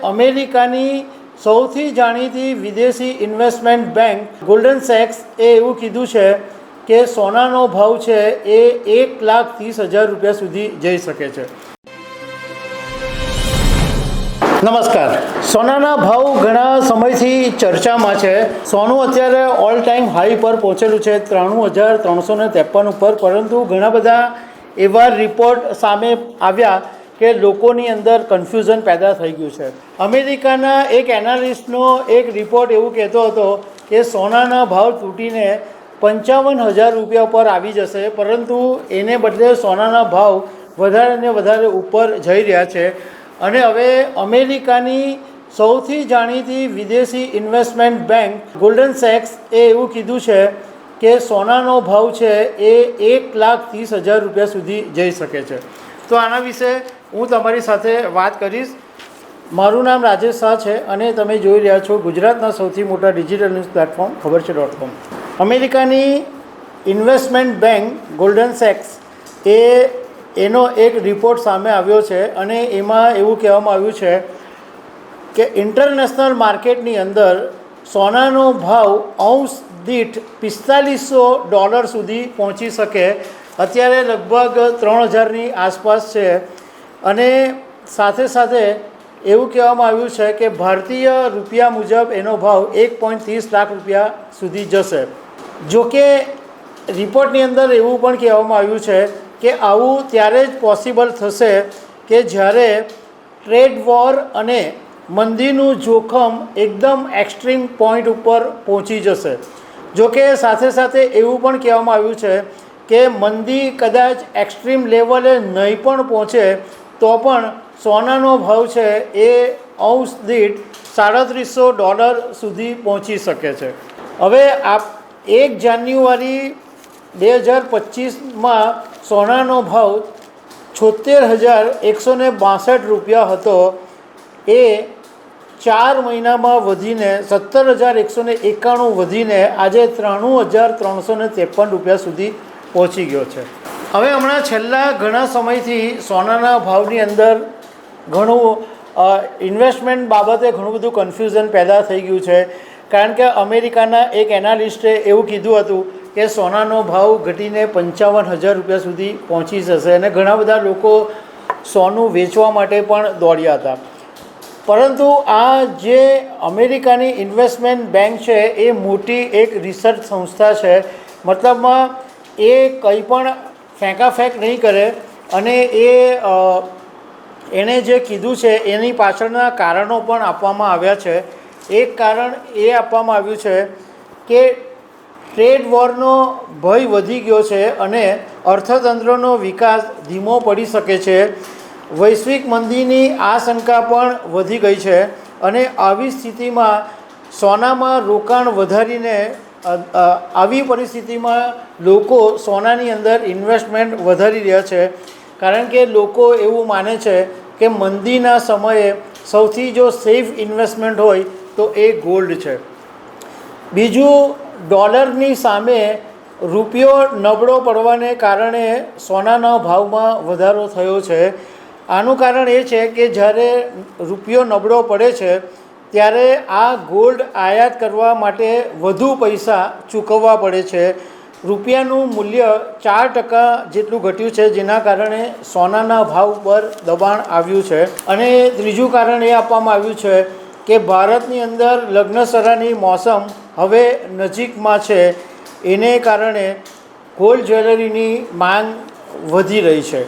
અમેરિકાની સૌથી જાણીતી વિદેશી ઇન્વેસ્ટમેન્ટ બેંક ગોલ્ડન સેક્સ એવું કીધું છે કે સોનાનો ભાવ છે એ 1,30,000 રૂપિયા સુધી જઈ શકે છે। નમસ્કાર। સોનાના ભાવ ઘણા સમયથી ચર્ચામાં છે। સોનું અત્યારે ઓલ ટાઈમ હાઈ પર પહોંચેલું છે 93,353 ઉપર, પરંતુ ઘણા બધા એવા રિપોર્ટ સામે આવ્યા કે લોકોની અંદર કન્ફ્યુઝન પેદા થઈ ગયું છે। અમેરિકાના એક એનાલિસ્ટનો એક રિપોર્ટ એવું કહેતો હતો કે સોનાના ભાવ તૂટીને 55,000 રૂપિયા પર આવી જશે, પરંતુ એને બદલે સોનાના ભાવ વધારે ને વધારે ઉપર જઈ રહ્યા છે। અને હવે અમેરિકાની સૌથી જાણીતી વિદેશી ઇન્વેસ્ટમેન્ટ બેંક ગોલ્ડન સેક્સ એવું કીધું છે કે સોનાનો ભાવ છે એ 1,30,000 રૂપિયા સુધી જઈ શકે છે। તો આના વિશે હું તમારી સાથે વાત કરીશ। મારું નામ રાજેશ શાહ છે અને તમે જોઈ રહ્યા છો ગુજરાતના સૌથી મોટા ડિજિટલ ન્યૂઝ પ્લેટફોર્મ ખબરછે.com। અમેરિકાની ઇન્વેસ્ટમેન્ટ બેંક ગોલ્ડન સેક્સ એનો એક રિપોર્ટ સામે આવ્યો છે અને એમાં એવું કહેવામાં આવ્યું છે કે ઇન્ટરનેશનલ માર્કેટની અંદર સોનાનો ભાવ ઔંસ દીઠ $4,500 સુધી પહોંચી શકે। અત્યારે લગભગ 3,000ની આસપાસ છે અને સાથે સાથે એવું કહેવામાં આવ્યું છે કે ભારતીય રૂપિયા મુજબ એનો ભાવ 1.30 લાખ રૂપિયા સુધી જશે। જોકે રિપોર્ટની અંદર એવું પણ કહેવામાં આવ્યું છે કે આવું ત્યારે જ પોસિબલ થશે કે જ્યારે ટ્રેડ વોર અને મંદીનું જોખમ એકદમ એક્સ્ટ્રીમ પોઈન્ટ ઉપર પહોંચી જશે। જોકે સાથે સાથે એવું પણ કહેવામાં આવ્યું છે કે મંદી કદાચ એક્સ્ટ્રીમ લેવલે નહીં પણ પહોંચે તો પણ સોનાનો ભાવ છે એ ઔંસ દીઠ $3,500 સુધી પહોંચી શકે છે। હવે 1 જાન્યુઆરી 2025માં સોનાનો ભાવ 76,162 રૂપિયા હતો, એ 4 મહિનામાં વધીને 17,191 વધીને આજે 93,353 રૂપિયા સુધી પહોંચી ગયો છે। હવે હમણાં છેલ્લા ઘણા સમયથી સોનાના ભાવની અંદર ઘણું ઇન્વેસ્ટમેન્ટ બાબતે ઘણું બધું કન્ફ્યુઝન પેદા થઈ ગયું છે, કારણ કે અમેરિકાના એક એનાલિસ્ટે એવું કીધું હતું કે સોનાનો ભાવ ઘટીને 55,000 રૂપિયા સુધી પહોંચી જશે અને ઘણા બધા લોકો સોનું વેચવા માટે પણ દોડ્યા હતા। પરંતુ આ જે અમેરિકાની ઇન્વેસ્ટમેન્ટ બેંક છે એ મોટી એક રિસર્ચ સંસ્થા છે, મતલબમાં એ કંઈ પણ ફેંકાફેંક નહીં કરે અને એણે જે કીધું છે એની પાછળના કારણો પણ આપવામાં આવ્યા છે। એક કારણ એ આપવામાં આવ્યું છે કે ટ્રેડ વોરનો ભય વધી ગયો છે અને અર્થતંત્રનો વિકાસ ધીમો પડી શકે છે। વૈશ્વિક મંદીની આશંકા પણ વધી ગઈ છે અને આવી સ્થિતિમાં સોનામાં રોકાણ વધારીને આવી પરિસ્થિતિમાં લોકો સોનાની અંદર ઇન્વેસ્ટમેન્ટ વધારી રહ્યા છે, કારણ કે લોકો એવું માને છે કે મંદીના સમયે સૌથી જો સેફ ઇન્વેસ્ટમેન્ટ હોય તો એ ગોલ્ડ છે। બીજું, ડોલરની સામે રૂપિયો નબળો પડવાને કારણે સોનાના ભાવમાં વધારો થયો છે। આનું કારણ એ છે કે જ્યારે રૂપિયો નબળો પડે છે ત્યારે આ ગોલ્ડ આયાત કરવા માટે વધુ પૈસા ચૂકવવા પડે છે। રૂપિયાનું મૂલ્ય 4% જેટલું ઘટ્યું છે, જેના કારણે સોનાના ભાવ પર દબાણ આવ્યું છે। અને ત્રીજું કારણ એ આપવામાં આવ્યું છે કે ભારતની અંદર લગ્નસરાની મોસમ હવે નજીકમાં છે, એને કારણે ગોલ્ડ જ્વેલરીની માંગ વધી રહી છે।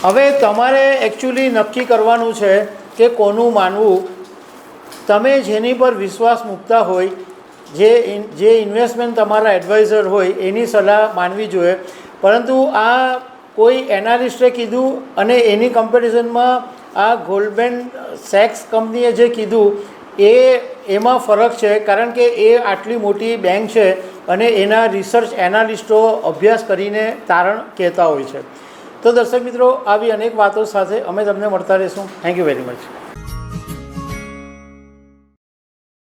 હવે તમારે એકચ્યુઅલી નક્કી કરવાનું છે કે કોનું માનવું। તમે જેની પર વિશ્વાસ મૂકતા હોય, જે ઇન્વેસ્ટમેન્ટ તમારા એડવાઇઝર હોય એની સલાહ માનવી જોઈએ, પરંતુ આ કોઈ એનાલિસ્ટે કીધું અને એની કમ્પેરિઝનમાં આ ગોલ્ડમેન સેક્સ કંપનીએ જે કીધું એમાં ફરક છે, કારણ કે એ આટલી મોટી બેંક છે અને એના રિસર્ચ એનાલિસ્ટો અભ્યાસ કરીને તારણ કહેતા હોય છે। તો દર્શક મિત્રો, આવી અનેક વાતો સાથે અમે તમને મળતા રહીશું। Thank you very much.